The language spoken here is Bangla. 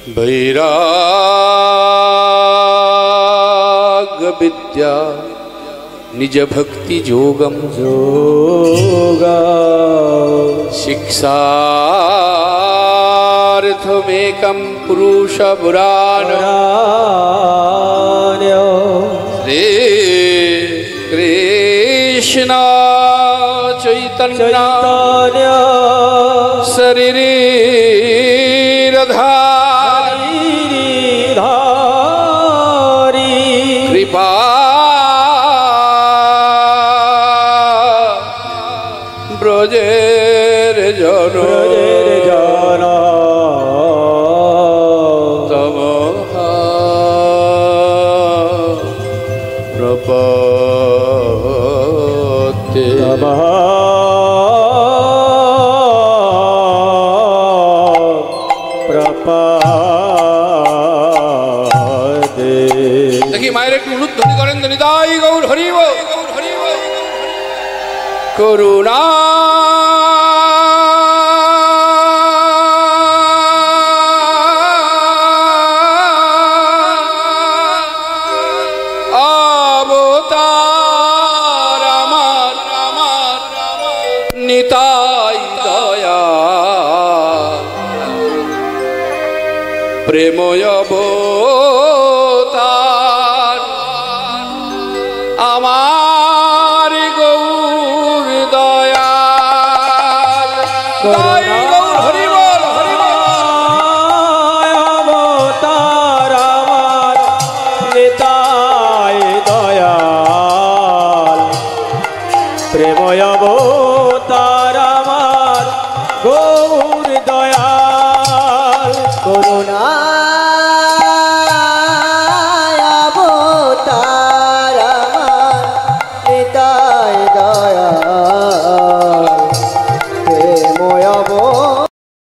वैराग्य विद्या निज भक्ति योगम शिक्षार्थमेकं पुरुष पुराण श्री कृष्ण चैतन्य शरीरधारी कृपा ब्रजेर जन तमः प्रपत्ते देखिए माয়ের একটু উলুধ্বনি করেন নিতাই গৌর হরি বল করুণা অবতার আমার নিতাই দয়া প্রেময় অবতার আমার গৌর দয়াল তাই গৌর হরি বল অবতার আমার নিতাই দয়াল প্রেময় অবতার আমার গৌর দয়াল করুণা